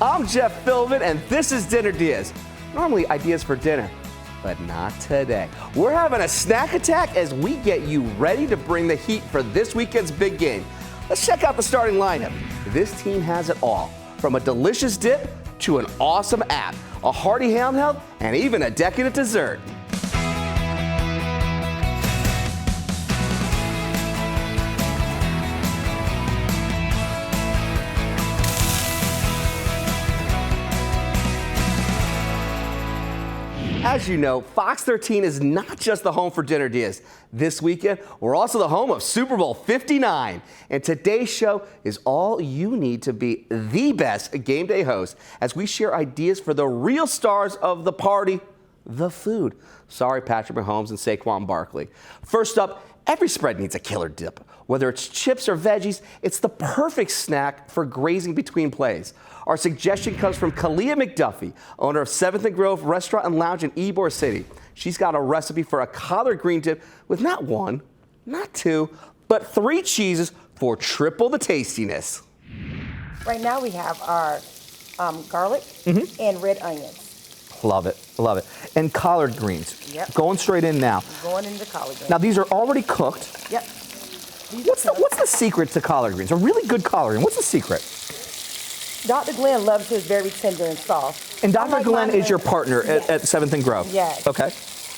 I'm Jeff Philbin, and this is Dinner DeeAs. Normally ideas for dinner, but not today. We're having a snack attack as we get you ready to bring the heat for this weekend's big game. Let's check out the starting lineup. This team has it all, from a delicious dip to an awesome app, a hearty handheld, and even a decadent dessert. As you know, Fox 13 is not just the home for Dinner DeeAs. This weekend, we're also the home of Super Bowl 59. And today's show is all you need to be the best game day host as we share ideas for the real stars of the party, the food. Sorry, Patrick Mahomes and Saquon Barkley. First up, every spread needs a killer dip. Whether it's chips or veggies, it's the perfect snack for grazing between plays. Our suggestion comes from Kalia McDuffie, owner of 7th and Grove Restaurant and Lounge in Ybor City. She's got a recipe for a collard green dip with not one, not two, but 3 cheeses for triple the tastiness. Right now we have our garlic and red onions. Love it, love it. And collard greens. Yep. Going straight in now. Going into collard greens. Now these are already cooked. Yep. What's the secret to collard greens? A really good collard green. What's the secret? Dr. Glenn loves his very tender and soft. And Dr. Glenn is your partner at 7th and Grove? Yes. Okay.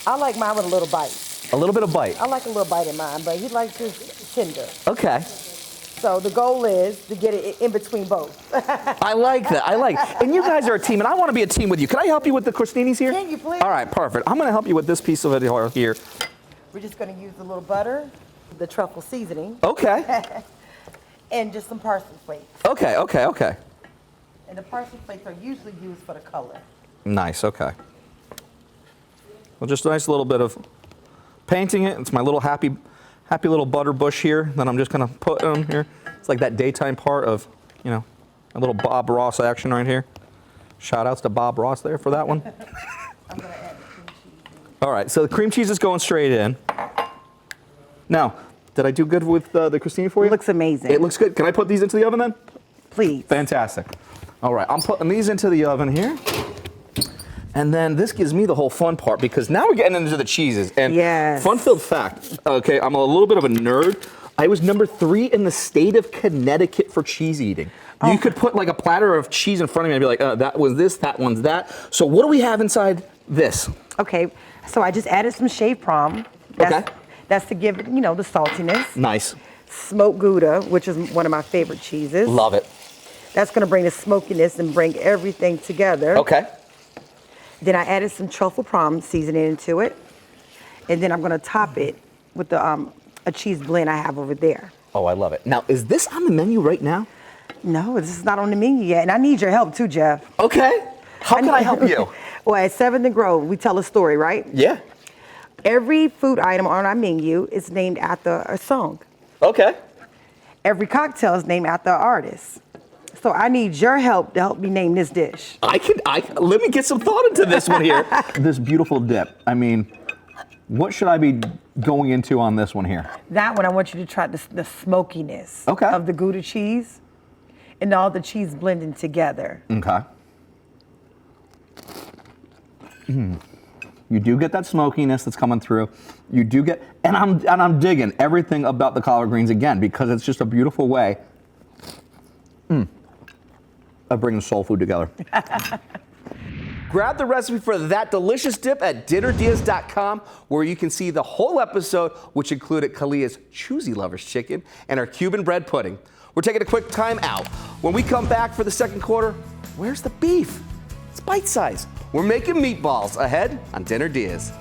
I like mine with a little bite. A little bit of bite. I like a little bite in mine, but he likes his tender. Okay. So the goal is to get it in between both. I like that. I like it. And you guys are a team, and I want to be a team with you. Can I help you with the crostinis here? Can you please? All right, perfect. I'm going to help you with this piece of it here. We're just going to use a little butter, the truffle seasoning, Okay. and just some parsley flakes. Okay, okay, okay. And the parsley flakes are usually used for the color. Nice, okay. Well, just a nice little bit of painting it. It's my little happy little butter bush here that I'm just going to put on here. It's like that daytime part of, you know, a little Bob Ross action right here. Shout outs to Bob Ross there for that one. I'm going to add the cream cheese. All right, so the cream cheese is going straight in. Now, did I do good with the crostini for you? It looks amazing. It looks good. Can I put these into the oven then? Please. Fantastic. All right, I'm putting these into the oven here. And then this gives me the whole fun part because now we're getting into the cheeses. And yes. Fun-filled fact, okay, I'm a little bit of a nerd. I was number 3 in the state of Connecticut for cheese eating. You could put like a platter of cheese in front of me and be like, that was this, that one's that. So what do we have inside this? Okay, so I just added some shaved prom. That's to give it, you know, the saltiness. Nice. Smoked Gouda, which is one of my favorite cheeses. Love it. That's going to bring the smokiness and bring everything together. Okay. Then I added some truffle prom seasoning into it. And then I'm going to top it with the a cheese blend I have over there. Oh, I love it. Now, is this on the menu right now? No, this is not on the menu yet. And I need your help too, Jeff. Okay. How can I help you? Well, at 7th and Grove, we tell a story, right? Yeah. Every food item on our menu is named after a song. Okay. Every cocktail is named after an artist. So I need your help to help me name this dish. Let me get some thought into this one here. This beautiful dip. I mean, what should I be going into on this one here? That one, I want you to try the smokiness of the Gouda cheese and all the cheese blending together. Okay. You do get that smokiness that's coming through. You do get, and I'm digging everything about the collard greens again because it's just a beautiful way of bringing soul food together. Grab the recipe for that delicious dip at dinnerdeeas.com, where you can see the whole episode, which included Kalia's Choosy Lovers chicken and our Cuban bread pudding. We're taking a quick time out. When we come back for the second quarter, where's the beef? It's bite size. We're making meatballs ahead on Dinner DeeAs.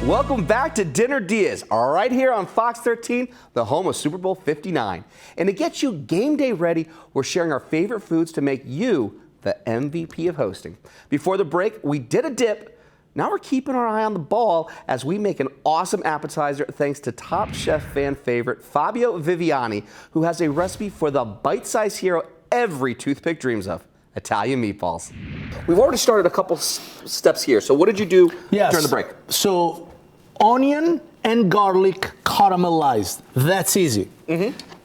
Welcome back to Dinner DeeAs, right here on Fox 13, the home of Super Bowl 59. And to get you game day ready, we're sharing our favorite foods to make you the MVP of hosting. Before the break, we did a dip. Now we're keeping our eye on the ball as we make an awesome appetizer thanks to Top Chef fan favorite Fabio Viviani, who has a recipe for the bite-sized hero every toothpick dreams of, Italian meatballs. We've already started a couple steps here. So what did you do during the break? So onion and garlic caramelized. That's easy.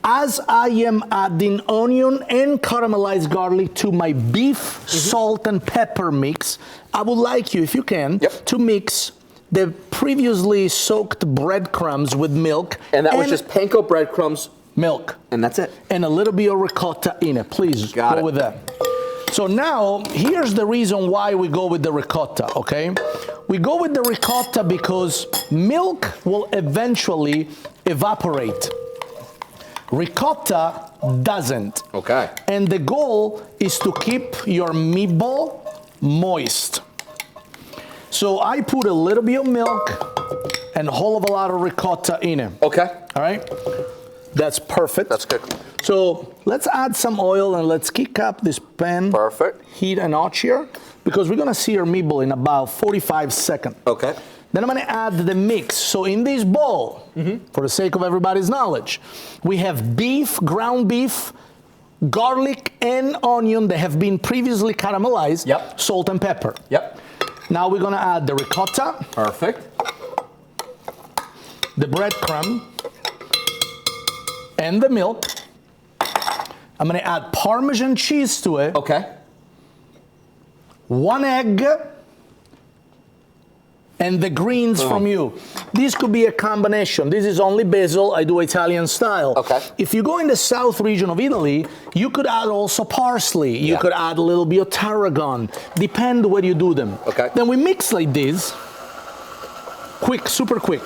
As I am adding onion and caramelized garlic to my beef, salt, and pepper mix, I would like you, if you can, to mix the previously soaked breadcrumbs with milk. And that was just panko breadcrumbs. Milk. And that's it. And a little bit of ricotta in it. Please go with that. So now, here's the reason why we go with the ricotta, okay? We go with the ricotta because milk will eventually evaporate. Ricotta doesn't. Okay. And the goal is to keep your meatball moist. So I put a little bit of milk and a whole of a lot of ricotta in it. Okay. All right? That's perfect. That's good. So let's add some oil and let's kick up this pan. Perfect. Heat a notch here because we're gonna sear meatball in about 45 seconds. Okay. Then I'm gonna add the mix. So in this bowl, for the sake of everybody's knowledge, we have beef, ground beef, garlic, and onion that have been previously caramelized. Yep. Salt and pepper. Yep. Now we're gonna add the ricotta. Perfect. The breadcrumb. And the milk. I'm gonna add Parmesan cheese to it. Okay. 1 egg. And the greens from you. This could be a combination. This is only basil. I do Italian style. Okay. If you go in the south region of Italy, you could add also parsley. You could add a little bit of tarragon. Depend where you do them. Okay. Then we mix like this. Quick, super quick.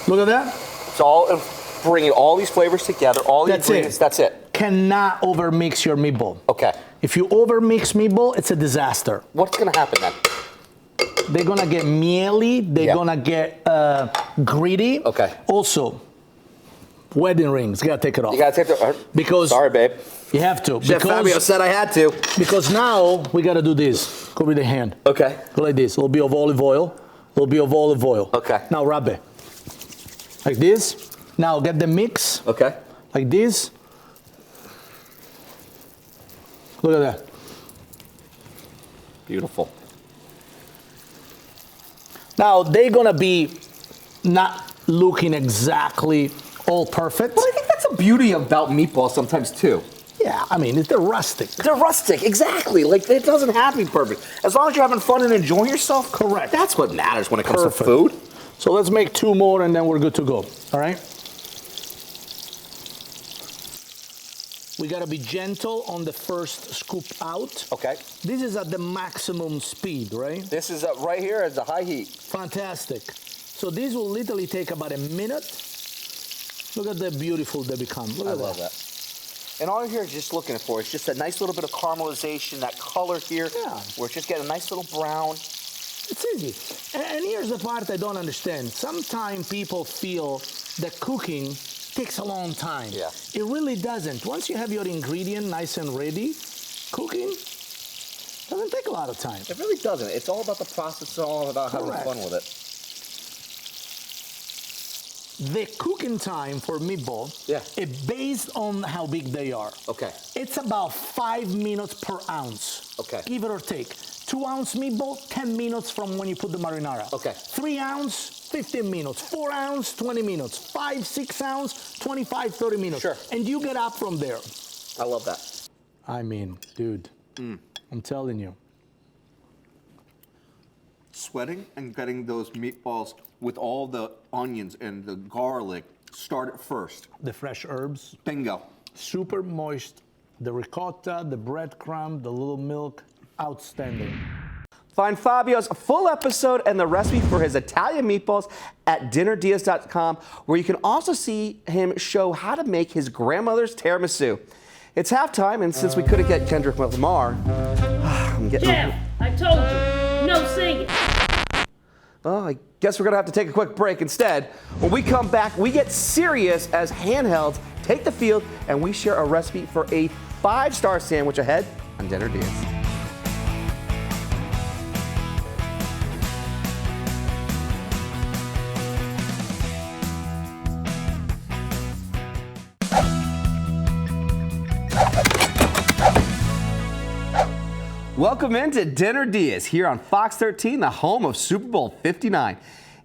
Look at that. It's all bringing all these flavors together, all the ingredients. That's it. Cannot overmix your meatball. Okay. If you overmix meatball, it's a disaster. What's going to happen then? They're gonna get mealy. They're gonna get gritty. Okay. Also, wedding rings. You gotta take it off. You gotta take the. Because sorry, babe. You have to. Chef Fabio said I had to. Because now we gotta do this. Go with the hand. Okay. Go like this. A little bit of olive oil. A little bit of olive oil. Okay. Now rub it. Like this. Now get the mix. Okay. Like this. Look at that. Beautiful. Now they're gonna be not looking exactly all perfect. Well, I think that's the beauty about meatballs sometimes too. Yeah, I mean, they're rustic. They're rustic, exactly. Like it doesn't have to be perfect. As long as you're having fun and enjoying yourself. Correct. That's what matters when it comes Perfect. to food. So let's make 2 more and then we're good to go. All right? We gotta be gentle on the first scoop out. Okay. This is at the maximum speed, right? This is right here at the high heat. Fantastic. So this will literally take about a minute. Look at the beautiful they become. Look at I love that. And all you're just looking for is just a nice little bit of caramelization, that color here, where it's just getting a nice little brown. It's easy. And here's the part I don't understand. Sometimes people feel that cooking takes a long time. Yeah. It really doesn't. Once you have your ingredient nice and ready, cooking doesn't take a lot of time. It really doesn't. It's all about the process. It's all about having fun with it. The cooking time for meatball is based on how big they are. Okay. It's about 5 minutes per ounce. Okay. Give it or take. 2 ounce meatball, 10 minutes from when you put the marinara. Okay. 3 ounce, 15 minutes. 4 ounce, 20 minutes. 5, 6 ounce, 25, 30 minutes. Sure. And you get up from there. I love that. I mean, dude, I'm telling you. Sweating and getting those meatballs with all the onions and the garlic started first. The fresh herbs. Bingo. Super moist. The ricotta, the breadcrumb, the little milk. Outstanding. Find Fabio's full episode and the recipe for his Italian meatballs at dinnerdeas.com, where you can also see him show how to make his grandmother's tiramisu. It's halftime, and since we couldn't get Kendrick Lamar, I'm getting... Jeff, I told you, no singing. Oh, I guess we're gonna have to take a quick break instead. When we come back, we get serious as handhelds take the field, and we share a recipe for a 5-star sandwich ahead on Dinner Diaz. Welcome into Dinner DeeAs here on Fox 13, the home of Super Bowl 59.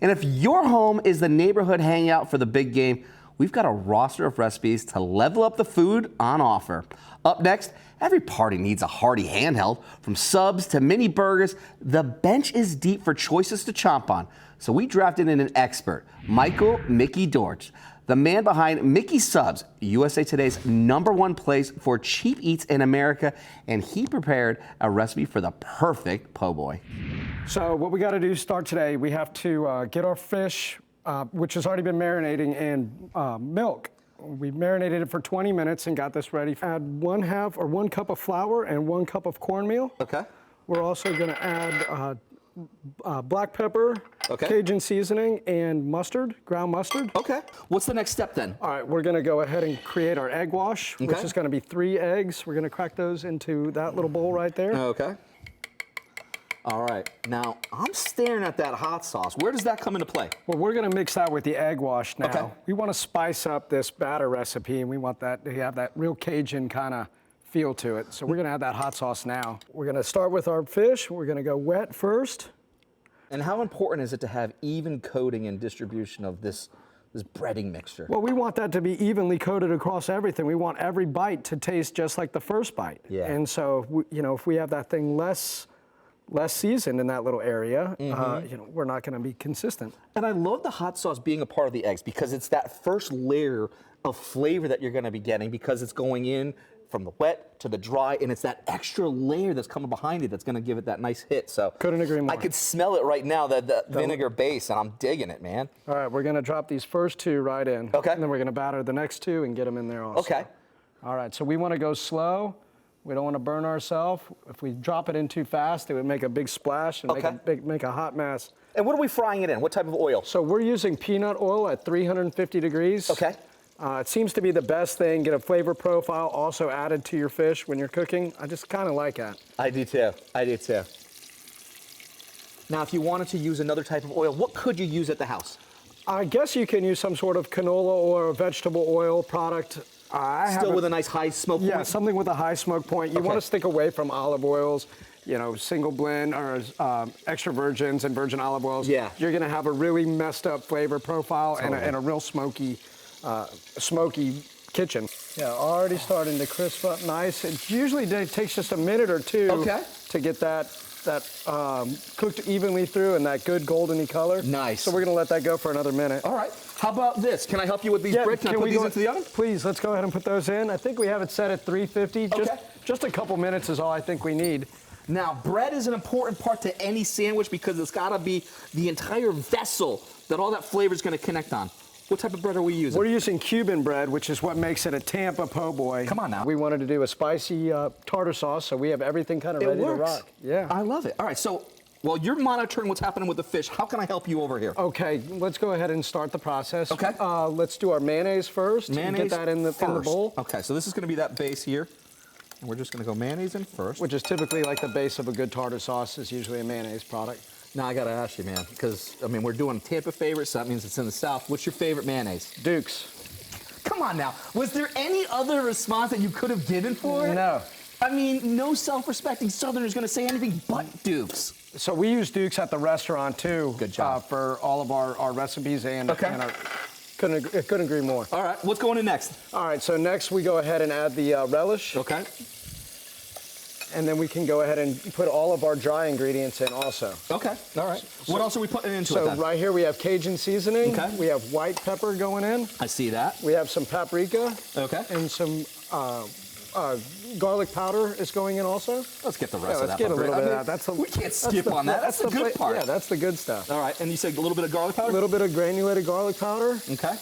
And if your home is the neighborhood hangout for the big game, we've got a roster of recipes to level up the food on offer. Up next, every party needs a hearty handheld. From subs to mini burgers, the bench is deep for choices to chomp on. So we drafted in an expert, Michael Mickey Dortch, the man behind Mickey Subs, USA Today's #1 place for cheap eats in America, and he prepared a recipe for the perfect po' boy. So what we got to do start today, we have to get our fish, which has already been marinating in milk. We marinated it for 20 minutes and got this ready. Add 1 cup of flour and 1 cup of cornmeal. Okay. We're also going to add black pepper, Okay. Cajun seasoning, and mustard, ground mustard. Okay. What's the next step then? All right, we're going to go ahead and create our egg wash, which Okay. is going to be 3 eggs. We're going to crack those into that little bowl right there. Okay. All right. Now, I'm staring at that hot sauce. Where does that come into play? Well, we're going to mix that with the egg wash now. Okay. We want to spice up this batter recipe, and we want that to have that real Cajun kind of feel to it. So we're going to add that hot sauce now. We're going to start with our fish. We're going to go wet first. And how important is it to have even coating and distribution of this breading mixture? Well, we want that to be evenly coated across everything. We want every bite to taste just like the first bite. Yeah. And so, if we have that thing less seasoned in that little area, we're not going to be consistent. And I love the hot sauce being a part of the eggs because it's that first layer of flavor that you're going to be getting because it's going in from the wet to the dry, and it's that extra layer that's coming behind it that's going to give it that nice hit. So Couldn't agree more. I could smell it right now, the vinegar base, and I'm digging it, man. All right, we're going to drop these first 2 right in. Okay. And then we're going to batter the next 2 and get them in there also. Okay. All right, so we want to go slow. We don't want to burn ourselves. If we drop it in too fast, it would make a big splash and Okay. make a hot mess. And what are we frying it in? What type of oil? So we're using peanut oil at 350 degrees. Okay. It seems to be the best thing. Get a flavor profile also added to your fish when you're cooking. I just kind of like that. I do too. I do too. Now, if you wanted to use another type of oil, what could you use at the house? I guess you can use some sort of canola or vegetable oil product. Still with a nice high smoke Yeah, point? something with a high smoke point. You Okay. want to stick away from olive oils, single blend or extra virgins and virgin olive oils. Yeah. You're going to have a really messed up flavor profile and a real smoky kitchen. Yeah, already starting to crisp up nice. It usually takes just a minute or 2 Okay. to get that cooked evenly through and that good goldeny color. Nice. So we're going to let that go for another minute. All right. How about this? Can I help you with these bricks? Can I put these into the oven? Please, let's go ahead and put those in. I think we have it set at 350. Okay. Just a couple minutes is all I think we need. Now, bread is an important part to any sandwich because it's got to be the entire vessel that all that flavor is going to connect on. What type of bread are we using? We're using Cuban bread, which is what makes it a Tampa po' boy. Come on now. We wanted to do a spicy tartar sauce, so we have everything kind of ready to rock. Yeah. I love it. All right, so while you're monitoring what's happening with the fish, how can I help you over here? Okay, let's go ahead and start the process. Okay. Let's do our mayonnaise first. Mayonnaise Get that in the bowl. Okay, so this is going to be that base here. And we're just going to go mayonnaise in first. Which is typically like the base of a good tartar sauce is usually a mayonnaise product. Now, I got to ask you, man, because, we're doing Tampa favorites, so that means it's in the South. What's your favorite mayonnaise? Duke's. Come on now. Was there any other response that you could have given for it? No. No self-respecting Southerner is going to say anything but Duke's. So we use Duke's at the restaurant too. Good job. For all of our recipes and Okay. our couldn't agree more. All right, what's going in next? All right, so next we go ahead and add the relish. Okay. And then we can go ahead and put all of our dry ingredients in also. Okay, all right. What else are we putting into it So then? right here we have Cajun seasoning. Okay. We have white pepper going in. I see that. We have some paprika. Okay. And some garlic powder is going in also. Let's get the rest Yeah, of let's that. get a little I bit mean, of that. we can't skip on that. That's the good part. Yeah, that's the good stuff. All right, and you said a little bit of garlic powder? A little bit of granulated garlic powder. Okay.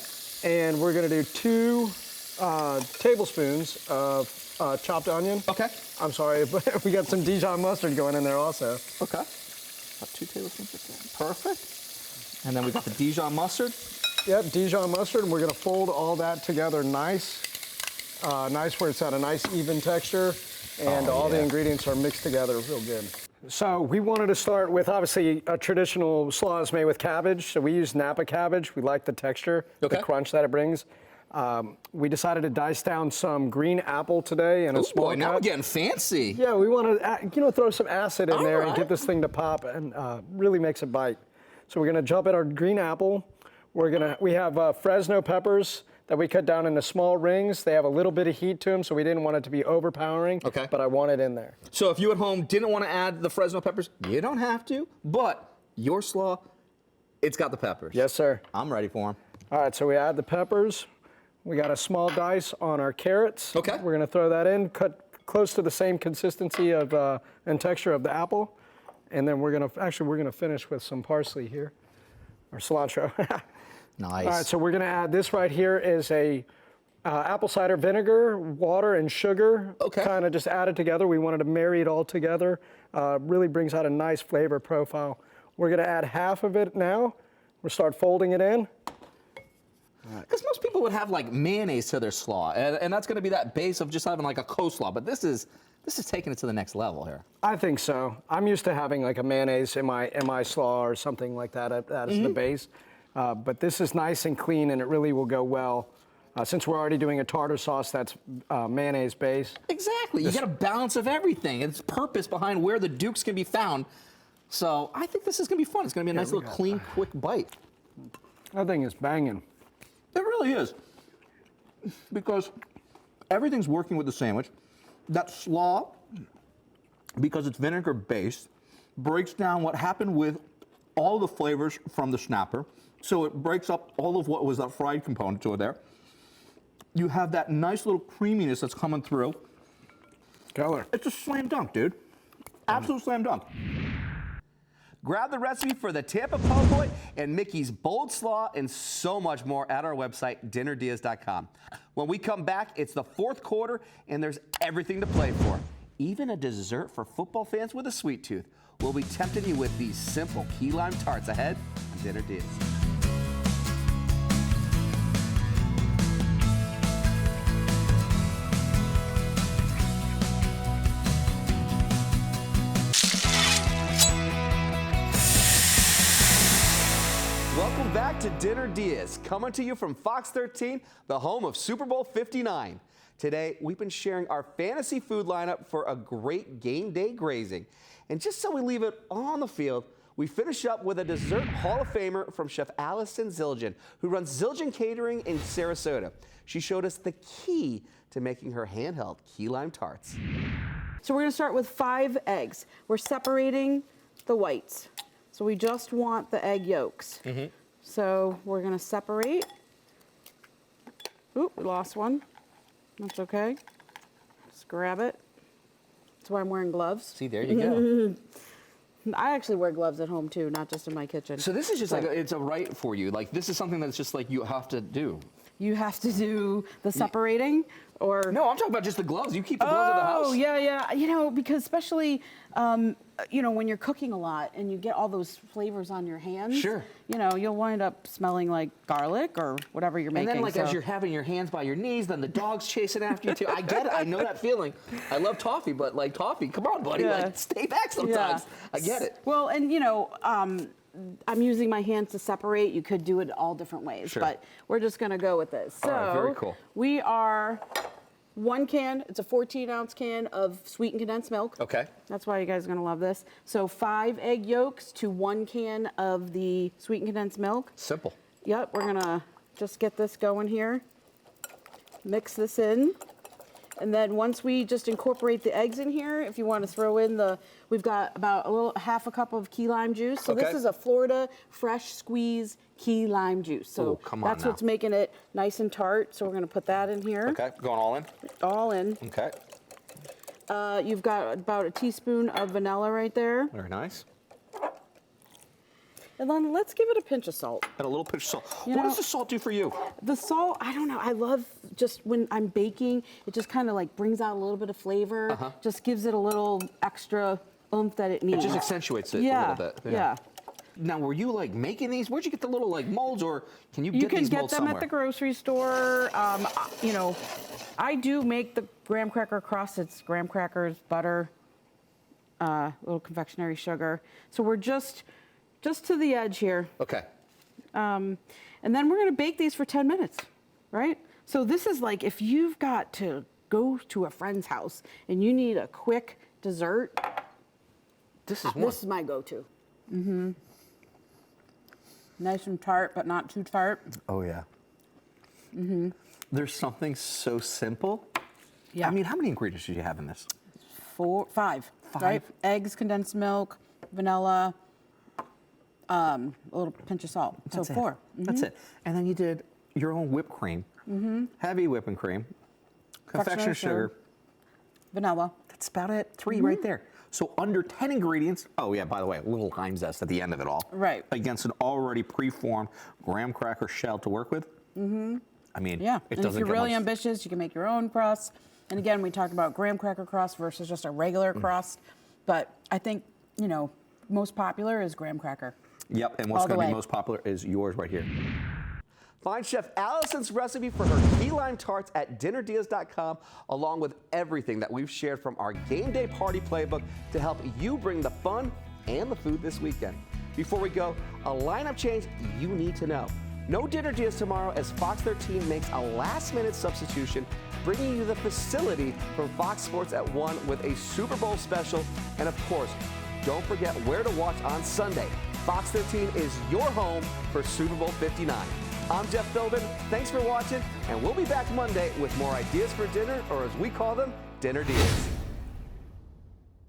And we're going to do 2 tablespoons of chopped onion. Okay. I'm sorry, but we got some Dijon mustard going in there also. Okay. About 2 tablespoons of that. Perfect. And then we got the Dijon mustard. Yep, Dijon mustard, and we're going to fold all that together nice where it's at a nice even texture, and all the ingredients are mixed together real good. So we wanted to start with, obviously, a traditional slaw is made with cabbage. So we use Napa cabbage. We like the texture, Okay. the crunch that it brings. We decided to dice down some green apple today in a Ooh, small boy, now cut. we're getting fancy. Yeah, we want to, throw some acid in there and right. get this thing to pop and really makes it bite. So we're gonna jump at our green apple. We have Fresno peppers that we cut down into small rings. They have a little bit of heat to them, so we didn't want it to be overpowering. Okay. But I want it in there. So if you at home didn't want to add the Fresno peppers, you don't have to, but your slaw, it's got the peppers. Yes, sir. I'm ready for them. All right, so we add the peppers. We got a small dice on our carrots. Okay. We're gonna throw that in, cut close to the same consistency of and texture of the apple. And then we're gonna finish with some parsley here, or cilantro. Nice. All right, so we're gonna add this right here is a apple cider vinegar, water, and sugar. Okay. Kind of just added together. We wanted to marry it all together. Really brings out a nice flavor profile. We're gonna add half of it now. We'll start folding it in. Because most people would have like mayonnaise to their slaw, and that's going to be that base of just having like a coleslaw. But this is taking it to the next level here. I think so. I'm used to having like a mayonnaise in my slaw or something like that. That is the base. But this is nice and clean, and it really will go well. Since we're already doing a tartar sauce that's mayonnaise based. Exactly. You get a balance of everything. It's purpose behind where the dukes can be found. So I think this is going to be fun. It's going to be a nice little clean, quick bite. That thing is banging. It really is. Because everything's working with the sandwich. That slaw, because it's vinegar based, breaks down what happened with all the flavors from the snapper. So it breaks up all of what was that fried component to it there. You have that nice little creaminess that's coming through. Killer. It's a slam dunk, dude. Absolute slam dunk. Grab the recipe for the Tampa Po' Boy and Mickey's Bold Slaw and so much more at our website, dinnerdeas.com. When we come back, it's the fourth quarter and there's everything to play for. Even a dessert for football fans with a sweet tooth. We'll be tempting you with these simple key lime tarts ahead on Dinner Deas. Welcome back to Dinner Deas, coming to you from Fox 13, the home of Super Bowl 59. Today, we've been sharing our fantasy food lineup for a great game day grazing. And just so we leave it on the field, we finish up with a dessert Hall of Famer from Chef Allison Zildjian, who runs Zildjian Catering in Sarasota. She showed us the key to making her handheld key lime tarts. So we're gonna start with 5 eggs. We're separating the whites. So we just want the egg yolks. So we're gonna separate. Oop, we lost one. That's okay. Just grab it. That's why I'm wearing gloves. See, there you go. I actually wear gloves at home too, not just in my kitchen. So this is just like, it's a right for you. Like, this is something that's just like you have to do. You have to do the separating, or No, I'm talking about just the gloves. You keep the gloves at the house. Oh, yeah. Because especially, when you're cooking a lot and you get all those flavors on your hands. Sure. You'll wind up smelling like garlic or whatever you're making. And then, like, as so- you're having your hands by your knees, then the dog's chasing after you, too. I get it. I know that feeling. I love toffee, but, like, toffee, come on, buddy. Yeah. Like, stay back sometimes. Yeah. I get it. Well, and I'm using my hands to separate. You could do it all different ways, Sure. but we're just gonna go with this. So All right, very cool. We are 1 can, it's a 14-ounce can of sweetened condensed milk. Okay. That's why you guys are gonna love this. So 5 egg yolks to 1 can of the sweetened condensed milk. Simple. Yep, we're gonna just get this going here. Mix this in. And then once we just incorporate the eggs in here, if you want to throw in we've got about half a cup of key lime juice. So Okay. this is a Florida fresh squeeze key lime juice. So Ooh, come on that's now. what's making it nice and tart. So we're going to put that in here. Okay, going all in? All in. Okay. You've got about a teaspoon of vanilla right there. Very nice. And then let's give it a pinch of salt. And a little pinch of salt. You What know- does the salt do for you? The salt, I don't know. I love just when I'm baking, it just kind of like brings out a little bit of flavor. Just gives it a little extra oomph that it It needs. just accentuates it yeah, a little bit. Yeah. Now, were you like making these? Where'd you get the little like molds, or can you You get can these get molds them somewhere? at the grocery store. I do make the graham cracker crust. It's graham crackers, butter, little confectionery sugar. So we're just to the edge here. Okay. And then we're going to bake these for 10 minutes, right? So this is like if you've got to go to a friend's house and you need a quick dessert, This is one. this is my go-to. Nice and tart, but not too tart. Oh, yeah. There's something so simple. Yeah. I mean, how many ingredients do you have in this? 5. Five. Right? Eggs, condensed milk, vanilla, a little pinch of salt. That's so it. 4. That's it. And then you did your own whipped cream, heavy whipping cream, confectioner's sugar. Vanilla. That's about it. 3 right there. So under 10 ingredients. Oh yeah, by the way, a little lime zest at the end of it all. Right. Against an already preformed graham cracker shell to work with. I mean, Yeah. it And doesn't if you're get really much. ambitious, you can make your own crust. And again, we talked about graham cracker crust versus just a regular crust. But I think, you know, most popular is graham cracker. Yep, and what's all the going to be way. most popular is yours right here. Find Chef Allison's recipe for her key lime tarts at dinnerdeas.com, along with everything that we've shared from our game day party playbook to help you bring the fun and the food this weekend. Before we go, a lineup change you need to know. No Dinner Dias tomorrow as Fox 13 makes a last-minute substitution, bringing you the facility from Fox Sports at 1 with a Super Bowl special. And of course, don't forget where to watch on Sunday. Fox 13 is your home for Super Bowl 59. I'm Jeff Philbin. Thanks for watching, and we'll be back Monday with more ideas for dinner, or as we call them, Dinner Dias.